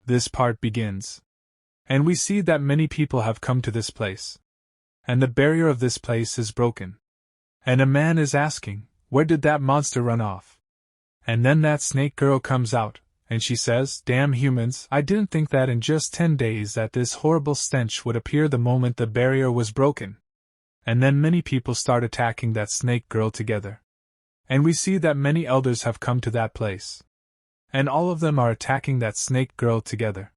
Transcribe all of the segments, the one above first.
This part begins. And we see that many people have come to this place. And the barrier of this place is broken. And a man is asking, where did that monster run off? And then that snake girl comes out, and she says, damn humans, I didn't think that in just 10 days that this horrible stench would appear the moment the barrier was broken. And then many people start attacking that snake girl together. And we see that many elders have come to that place. And all of them are attacking that snake girl together.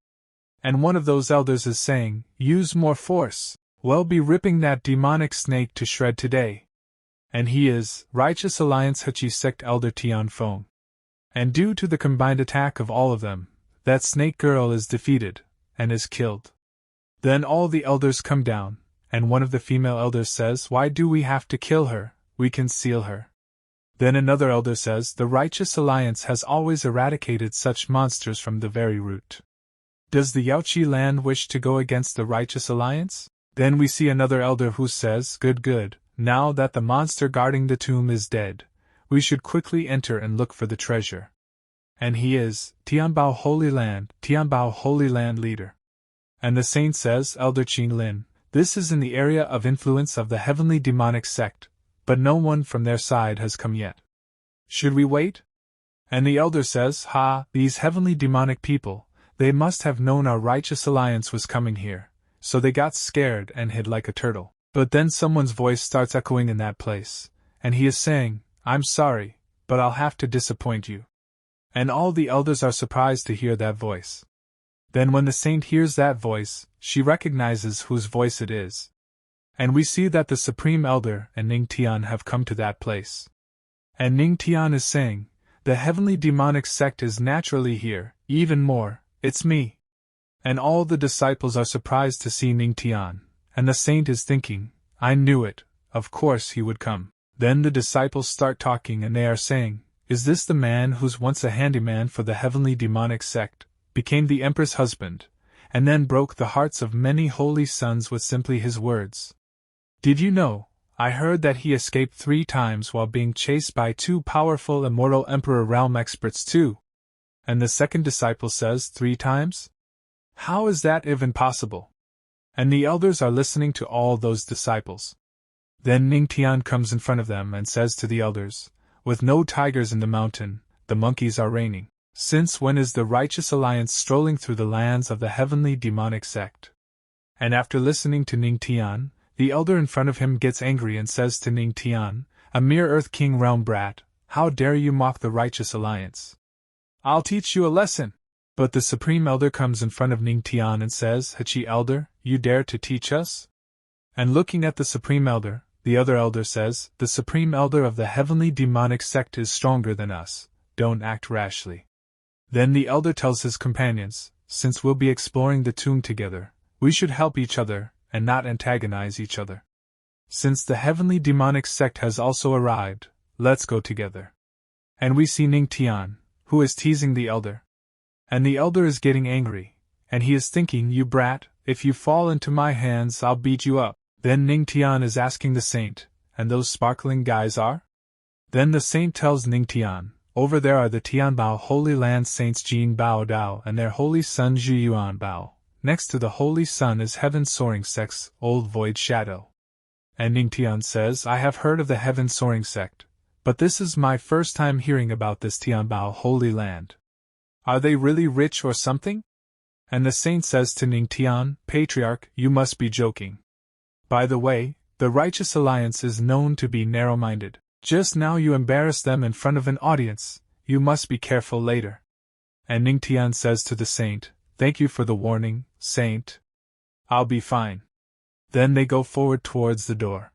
And one of those elders is saying, use more force, we'll be ripping that demonic snake to shred today. And he is, Righteous Alliance Hachi Sect Elder Tianxuan. And due to the combined attack of all of them, that snake girl is defeated, and is killed. Then all the elders come down, and one of the female elders says, why do we have to kill her, we can seal her. Then another elder says, the Righteous Alliance has always eradicated such monsters from the very root. Does the Yaoqi land wish to go against the Righteous Alliance? Then we see another elder who says, good, now that the monster guarding the tomb is dead, we should quickly enter and look for the treasure. And he is, Tianbao Holy Land leader. And the saint says, Elder Qing Lin, this is in the area of influence of the heavenly demonic sect, but no one from their side has come yet. Should we wait? And the elder says, these heavenly demonic people, they must have known our Righteous Alliance was coming here, so they got scared and hid like a turtle. But then someone's voice starts echoing in that place, and he is saying, I'm sorry, but I'll have to disappoint you. And all the elders are surprised to hear that voice. Then when the saint hears that voice, she recognizes whose voice it is. And we see that the Supreme Elder and Ning Tian have come to that place. And Ning Tian is saying, the heavenly demonic sect is naturally here, even more, it's me. And all the disciples are surprised to see Ning Tian, and the saint is thinking, I knew it, of course he would come. Then the disciples start talking and they are saying, is this the man who's once a handyman for the heavenly demonic sect, became the empress husband, and then broke the hearts of many holy sons with simply his words? Did you know, I heard that he escaped 3 times while being chased by 2 powerful immortal emperor realm experts too. And the second disciple says 3 times? How is that even possible? And the elders are listening to all those disciples. Then Ning Tian comes in front of them and says to the elders, with no tigers in the mountain, the monkeys are reigning. Since when is the Righteous Alliance strolling through the lands of the heavenly demonic sect? And after listening to Ning Tian, the elder in front of him gets angry and says to Ning Tian, a mere Earth King realm brat, how dare you mock the Righteous Alliance? I'll teach you a lesson. But the Supreme Elder comes in front of Ning Tian and says, Hachi Elder, you dare to teach us? And looking at the Supreme Elder, the other elder says, the Supreme Elder of the heavenly demonic sect is stronger than us, don't act rashly. Then the elder tells his companions, since we'll be exploring the tomb together, we should help each other, and not antagonize each other. Since the heavenly demonic sect has also arrived, let's go together. And we see Ning Tian, who is teasing the elder. And the elder is getting angry, and he is thinking, you brat, if you fall into my hands I'll beat you up. Then Ning Tian is asking the saint, and those sparkling guys are? Then the saint tells Ning Tian, over there are the Tianbao Holy Land Saints Jin Bao Dao and their holy son Zhu Yuan Bao. Next to the holy sun is Heaven Soaring Sect's Old Void Shadow. And Ning Tian says, I have heard of the Heaven Soaring Sect, but this is my first time hearing about this Tianbao Holy Land. Are they really rich or something? And the saint says to Ning Tian, Patriarch, you must be joking. By the way, the Righteous Alliance is known to be narrow-minded. Just now you embarrassed them in front of an audience, you must be careful later. And Ning Tian says to the saint, thank you for the warning, saint. I'll be fine. Then they go forward towards the door.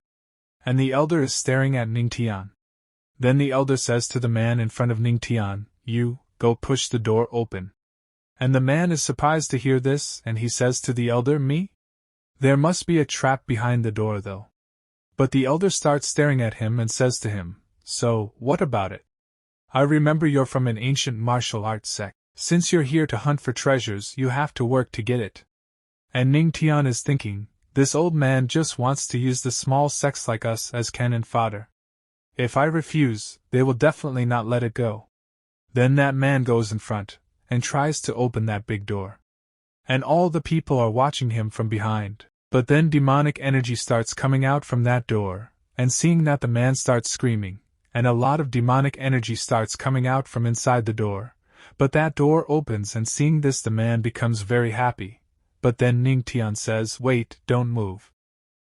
And the elder is staring at Ning Tian. Then the elder says to the man in front of Ning Tian, you, go push the door open. And the man is surprised to hear this, and he says to the elder, me? There must be a trap behind the door though. But the elder starts staring at him and says to him, so, what about it? I remember you're from an ancient martial arts sect. Since you're here to hunt for treasures, you have to work to get it. And Ning Tian is thinking, this old man just wants to use the small sects like us as cannon fodder. If I refuse, they will definitely not let it go. Then that man goes in front, and tries to open that big door. And all the people are watching him from behind. But then demonic energy starts coming out from that door, and seeing that the man starts screaming, and a lot of demonic energy starts coming out from inside the door. But that door opens, and seeing this the man becomes very happy. But then Ning Tian says, "Wait, don't move.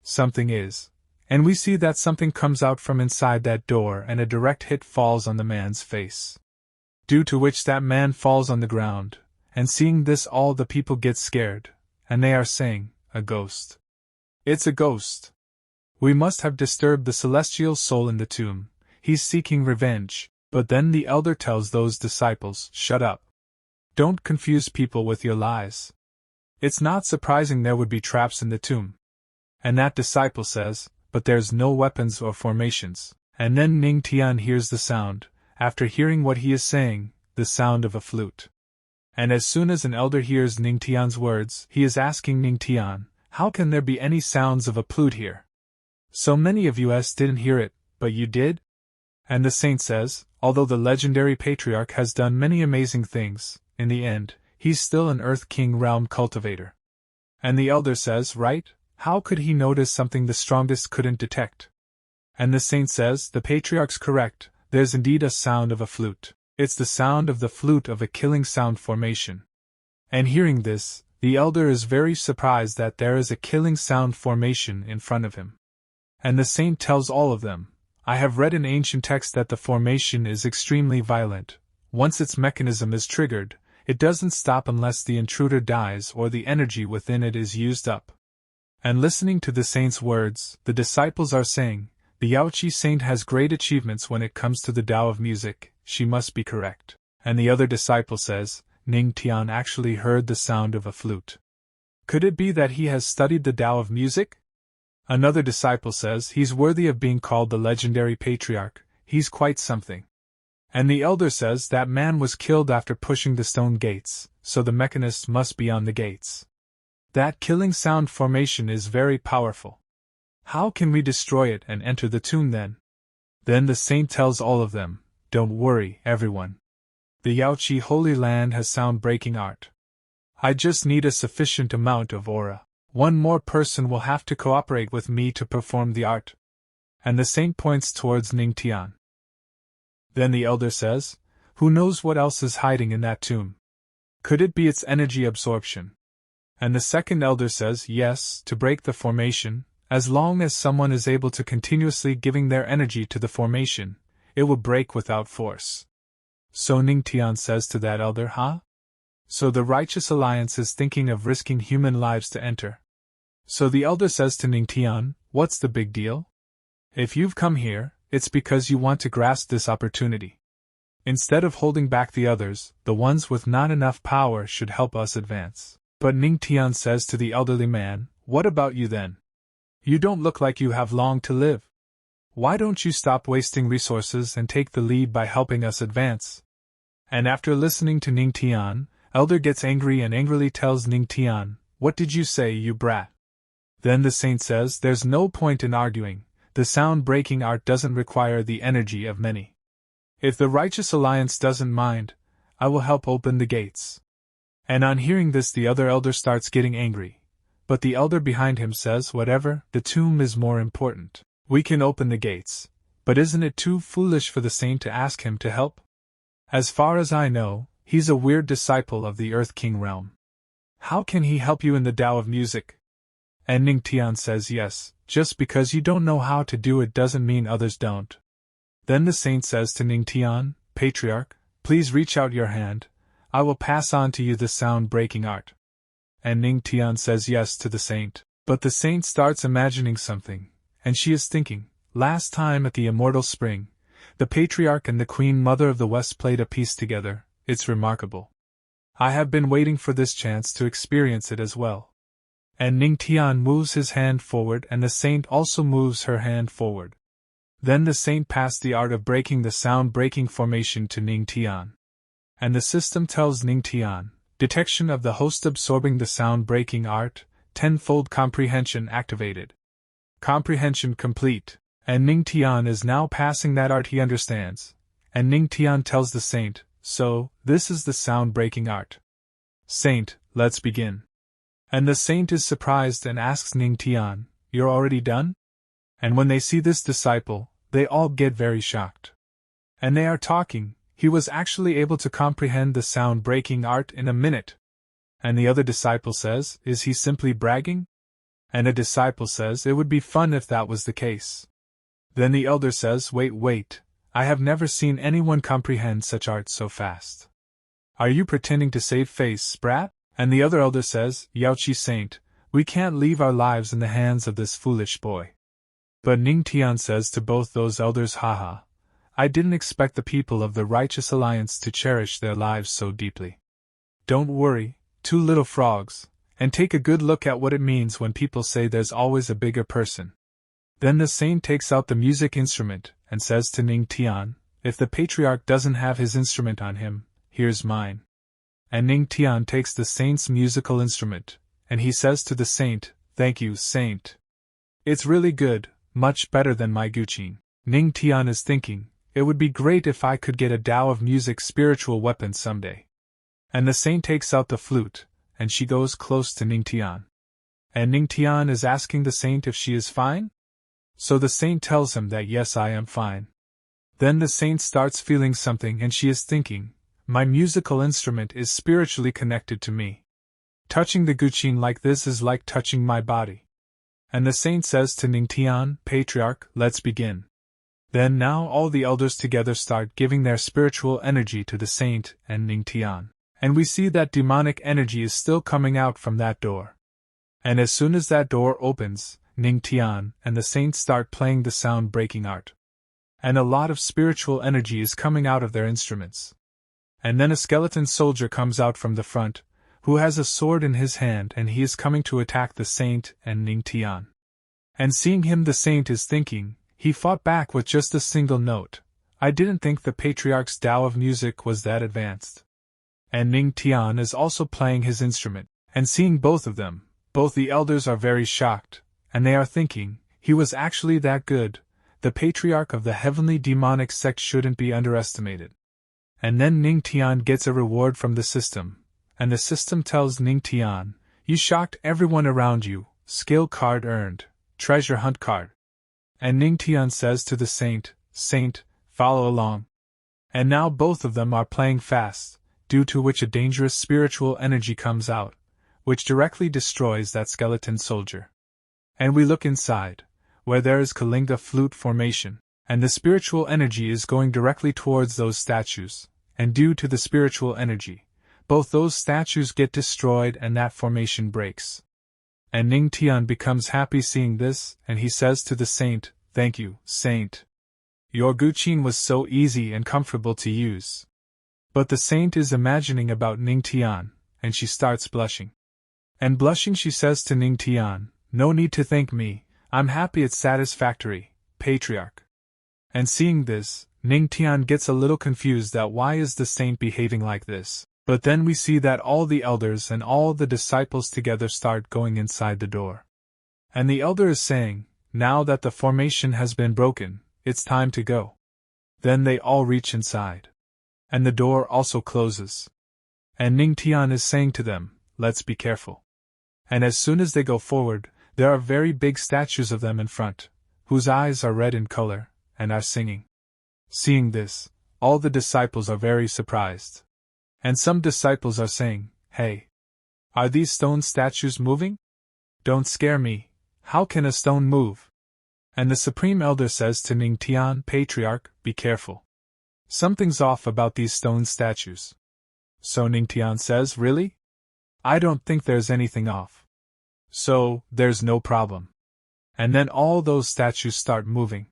Something is." And we see that something comes out from inside that door and a direct hit falls on the man's face. Due to which that man falls on the ground, and seeing this all the people get scared, and they are saying, "A ghost. It's a ghost. We must have disturbed the celestial soul in the tomb. He's seeking revenge." But then the elder tells those disciples, "Shut up. Don't confuse people with your lies. It's not surprising there would be traps in the tomb." And that disciple says, "But there's no weapons or formations." And then Ning Tian hears the sound, after hearing what he is saying, the sound of a flute. And as soon as an elder hears Ning Tian's words, he is asking Ning Tian, "How can there be any sounds of a flute here? So many of us didn't hear it, but you did?" And the saint says, although the legendary patriarch has done many amazing things, in the end, he's still an Earth King realm cultivator. And the elder says, "Right? How could he notice something the strongest couldn't detect?" And the saint says, "The patriarch's correct, there's indeed a sound of a flute. It's the sound of the flute of a killing sound formation." And hearing this, the elder is very surprised that there is a killing sound formation in front of him. And the saint tells all of them, "I have read in ancient texts that the formation is extremely violent. Once its mechanism is triggered, it doesn't stop unless the intruder dies or the energy within it is used up." And listening to the saint's words, the disciples are saying, "The Yaoqi saint has great achievements when it comes to the Tao of music, she must be correct." And the other disciple says, "Ning Tian actually heard the sound of a flute. Could it be that he has studied the Tao of music?" Another disciple says, "He's worthy of being called the legendary patriarch, he's quite something." And the elder says, "That man was killed after pushing the stone gates, so the mechanist must be on the gates. That killing sound formation is very powerful. How can we destroy it and enter the tomb then?" Then the saint tells all of them, "Don't worry, everyone. The Yaoqi Holy Land has sound-breaking art. I just need a sufficient amount of aura. One more person will have to cooperate with me to perform the art." And the saint points towards Ning Tian. Then the elder says, "Who knows what else is hiding in that tomb? Could it be its energy absorption?" And the second elder says, "Yes, to break the formation, as long as someone is able to continuously giving their energy to the formation, it will break without force." So Ning Tian says to that elder, "Huh? So the Righteous Alliance is thinking of risking human lives to enter?" So the elder says to Ning Tian, "What's the big deal? If you've come here, it's because you want to grasp this opportunity. Instead of holding back the others, the ones with not enough power should help us advance." But Ning Tian says to the elderly man, "What about you then? You don't look like you have long to live. Why don't you stop wasting resources and take the lead by helping us advance?" And after listening to Ning Tian, elder gets angry and angrily tells Ning Tian, "What did you say, you brat?" Then the saint says, "There's no point in arguing, the sound-breaking art doesn't require the energy of many. If the Righteous Alliance doesn't mind, I will help open the gates." And on hearing this the other elder starts getting angry. But the elder behind him says, "Whatever, the tomb is more important. We can open the gates, but isn't it too foolish for the saint to ask him to help? As far as I know, he's a weird disciple of the Earth King realm. How can he help you in the Tao of music?" And Ning Tian says, "Yes, just because you don't know how to do it doesn't mean others don't." Then the saint says to Ning Tian, "Patriarch, please reach out your hand, I will pass on to you the sound-breaking art." And Ning Tian says yes to the saint. But the saint starts imagining something, and she is thinking, "Last time at the Immortal Spring, the Patriarch and the Queen Mother of the West played a piece together, it's remarkable. I have been waiting for this chance to experience it as well." And Ning Tian moves his hand forward and the saint also moves her hand forward. Then the saint passed the art of breaking the sound-breaking formation to Ning Tian. And the system tells Ning Tian, "Detection of the host absorbing the sound-breaking art, tenfold comprehension activated. Comprehension complete." And Ning Tian is now passing that art he understands. And Ning Tian tells the saint, "So, this is the sound-breaking art. Saint, let's begin. And the saint is surprised and asks Ning Tian, you're already done? And when they see this disciple, they all get very shocked. And they are talking, he was actually able to comprehend the sound-breaking art in a minute. And the other disciple says, is he simply bragging? And a disciple says it would be fun if that was the case. Then the elder says, wait, I have never seen anyone comprehend such art so fast. Are you pretending to save face, sprat? And the other elder says, Yaoqi Saint, we can't leave our lives in the hands of this foolish boy. But Ning Tian says to both those elders, haha, I didn't expect the people of the Righteous Alliance to cherish their lives so deeply. Don't worry, two little frogs, and take a good look at what it means when people say there's always a bigger person. Then the saint takes out the music instrument and says to Ning Tian, if the patriarch doesn't have his instrument on him, here's mine. And Ning Tian takes the saint's musical instrument, and he says to the saint, thank you, saint. It's really good, much better than my guqin. Ning Tian is thinking, it would be great if I could get a Tao of music spiritual weapon someday. And the saint takes out the flute, and she goes close to Ning Tian. And Ning Tian is asking the saint if she is fine? So the saint tells him that yes, I am fine. Then the saint starts feeling something and she is thinking, my musical instrument is spiritually connected to me. Touching the guqin like this is like touching my body. And the saint says to Ning Tian, patriarch, let's begin. Then now all the elders together start giving their spiritual energy to the saint and Ning Tian. And we see that demonic energy is still coming out from that door. And as soon as that door opens, Ning Tian and the saint start playing the sound-breaking art. And a lot of spiritual energy is coming out of their instruments. And then a skeleton soldier comes out from the front, who has a sword in his hand and he is coming to attack the saint and Ning Tian. And seeing him the saint is thinking, he fought back with just a single note. I didn't think the patriarch's Tao of music was that advanced. And Ning Tian is also playing his instrument, and seeing both of them, both the elders are very shocked, and they are thinking, he was actually that good, the patriarch of the heavenly demonic sect shouldn't be underestimated. And then Ning Tian gets a reward from the system, and the system tells Ning Tian, you shocked everyone around you, skill card earned, treasure hunt card. And Ning Tian says to the saint, Saint, follow along. And now both of them are playing fast, due to which a dangerous spiritual energy comes out, which directly destroys that skeleton soldier. And we look inside, where there is Kalinga flute formation, and the spiritual energy is going directly towards those statues, and due to the spiritual energy, both those statues get destroyed and that formation breaks. And Ning Tian becomes happy seeing this, and he says to the saint, thank you, saint. Your guqin was so easy and comfortable to use. But the saint is imagining about Ning Tian, and she starts blushing. And blushing she says to Ning Tian, no need to thank me, I'm happy it's satisfactory, patriarch. And seeing this, Ning Tian gets a little confused that why is the saint behaving like this, but then we see that all the elders and all the disciples together start going inside the door. And the elder is saying, now that the formation has been broken, it's time to go. Then they all reach inside. And the door also closes. And Ning Tian is saying to them, let's be careful. And as soon as they go forward, there are very big statues of them in front, whose eyes are red in color, and are singing. Seeing this, all the disciples are very surprised. And some disciples are saying, hey, are these stone statues moving? Don't scare me, how can a stone move? And the Supreme Elder says to Ning Tian, patriarch, be careful. Something's off about these stone statues. So Ning Tian says, really? I don't think there's anything off. So, there's no problem. And then all those statues start moving.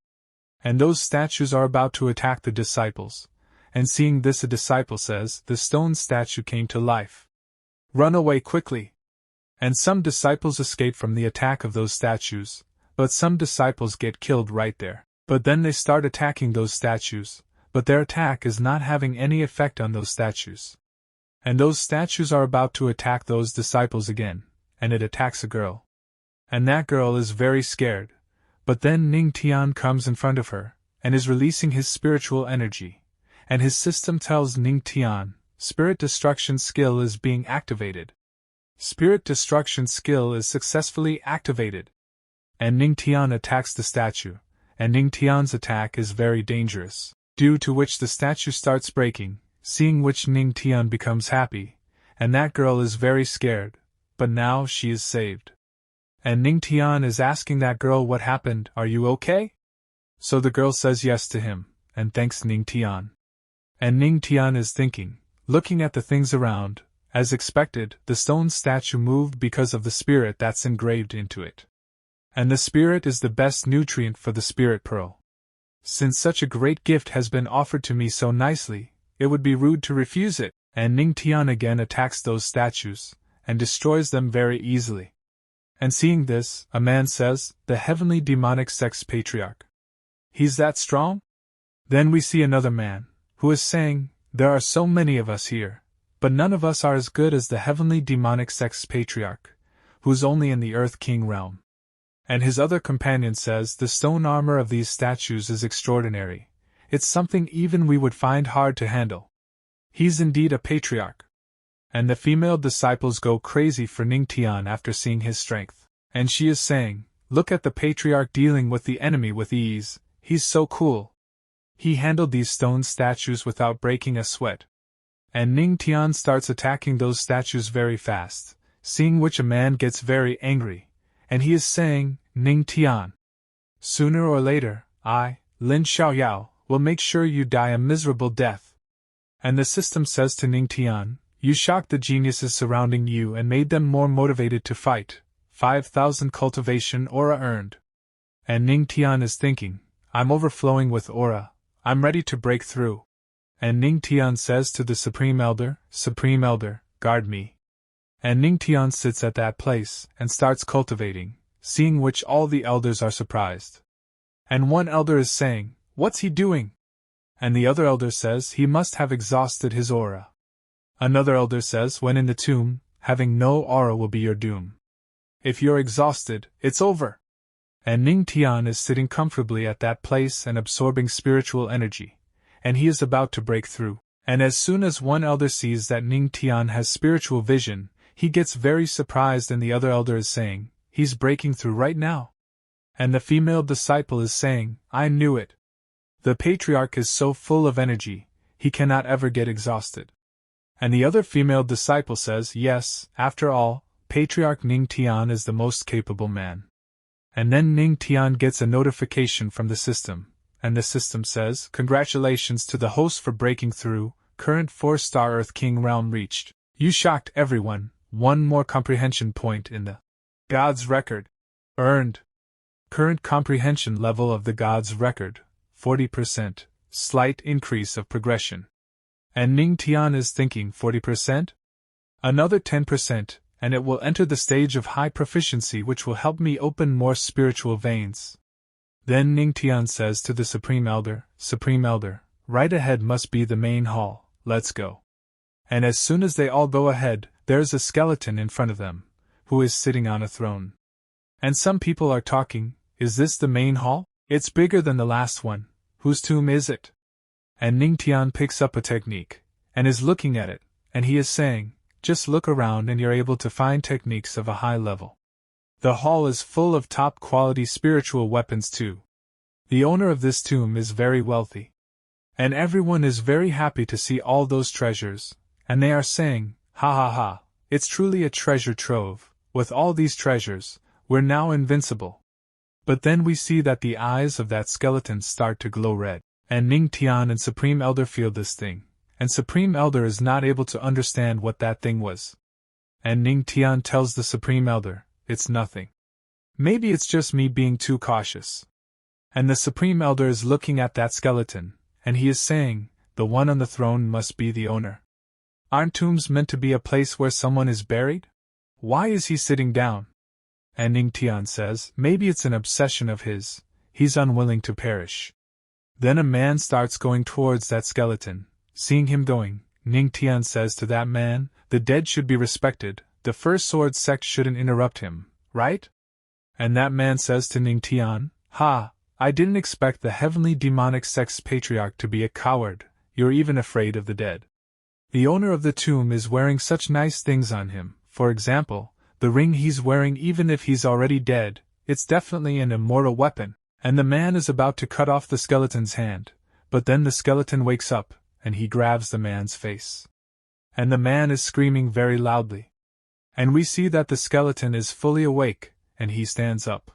And those statues are about to attack the disciples. And seeing this, a disciple says, the stone statue came to life. Run away quickly. And some disciples escape from the attack of those statues, but some disciples get killed right there. But then they start attacking those statues, but their attack is not having any effect on those statues. And those statues are about to attack those disciples again, and it attacks a girl. And that girl is very scared, but then Ning Tian comes in front of her, and is releasing his spiritual energy, and his system tells Ning Tian, Spirit destruction skill is being activated. Spirit destruction skill is successfully activated. And Ning Tian attacks the statue, and Ning Tian's attack is very dangerous, due to which the statue starts breaking, seeing which Ning Tian becomes happy, and that girl is very scared, but now she is saved. And Ning Tian is asking that girl what happened, are you okay? So the girl says yes to him, and thanks Ning Tian. And Ning Tian is thinking, looking at the things around, as expected, the stone statue moved because of the spirit that's engraved into it. And the spirit is the best nutrient for the spirit pearl. Since such a great gift has been offered to me so nicely, it would be rude to refuse it, and Ning Tian again attacks those statues, and destroys them very easily. And seeing this, a man says, the heavenly demonic sex patriarch. He's that strong? Then we see another man, who is saying, there are so many of us here, but none of us are as good as the heavenly demonic sex patriarch, who's only in the Earth King realm. And his other companion says the stone armor of these statues is extraordinary, it's something even we would find hard to handle. He's indeed a patriarch. And the female disciples go crazy for Ning Tian after seeing his strength, and she is saying, look at the patriarch dealing with the enemy with ease, he's so cool. He handled these stone statues without breaking a sweat. And Ning Tian starts attacking those statues very fast, seeing which a man gets very angry, and he is saying, Ning Tian, sooner or later, I, Lin Xiaoyao, will make sure you die a miserable death. And the system says to Ning Tian, you shocked the geniuses surrounding you and made them more motivated to fight. 5,000 cultivation aura earned. And Ning Tian is thinking, I'm overflowing with aura, I'm ready to break through. And Ning Tian says to the Supreme Elder, guard me. And Ning Tian sits at that place and starts cultivating, seeing which all the elders are surprised. And one elder is saying, what's he doing? And the other elder says he must have exhausted his aura. Another elder says when in the tomb, having no aura will be your doom. If you're exhausted, it's over. And Ning Tian is sitting comfortably at that place and absorbing spiritual energy, and he is about to break through. And as soon as one elder sees that Ning Tian has spiritual vision, he gets very surprised, and the other elder is saying, he's breaking through right now. And the female disciple is saying, I knew it. The patriarch is so full of energy, he cannot ever get exhausted. And the other female disciple says, yes, after all, Patriarch Ning Tian is the most capable man. And then Ning Tian gets a notification from the system, and the system says, congratulations to the host for breaking through, current 4-star Earth King realm reached. You shocked everyone, one more comprehension point in the God's record. Earned. Current comprehension level of the God's record, 40%, slight increase of progression. And Ning Tian is thinking 40%? Another 10%, and it will enter the stage of high proficiency, which will help me open more spiritual veins. Then Ning Tian says to the Supreme Elder, right ahead must be the main hall, let's go. And as soon as they all go ahead, there's a skeleton in front of them, who is sitting on a throne. And some people are talking, is this the main hall? It's bigger than the last one, whose tomb is it? And Ning Tian picks up a technique, and is looking at it, and he is saying, just look around and you're able to find techniques of a high level. The hall is full of top-quality spiritual weapons too. The owner of this tomb is very wealthy. And everyone is very happy to see all those treasures, and they are saying, ha ha ha, it's truly a treasure trove, with all these treasures, we're now invincible. But then we see that the eyes of that skeleton start to glow red. And Ning Tian and Supreme Elder feel this thing, and Supreme Elder is not able to understand what that thing was. And Ning Tian tells the Supreme Elder, it's nothing. Maybe it's just me being too cautious. And the Supreme Elder is looking at that skeleton, and he is saying, the one on the throne must be the owner. Aren't tombs meant to be a place where someone is buried? Why is he sitting down? And Ning Tian says, maybe it's an obsession of his, he's unwilling to perish. Then a man starts going towards that skeleton. Seeing him going, Ning Tian says to that man, the dead should be respected, the first sword sect shouldn't interrupt him, right? And that man says to Ning Tian, ha, I didn't expect the heavenly demonic sex patriarch to be a coward, you're even afraid of the dead. The owner of the tomb is wearing such nice things on him, for example, the ring he's wearing even if he's already dead, it's definitely an immortal weapon, and the man is about to cut off the skeleton's hand, but then the skeleton wakes up, and he grabs the man's face. And the man is screaming very loudly. And we see that the skeleton is fully awake, and he stands up.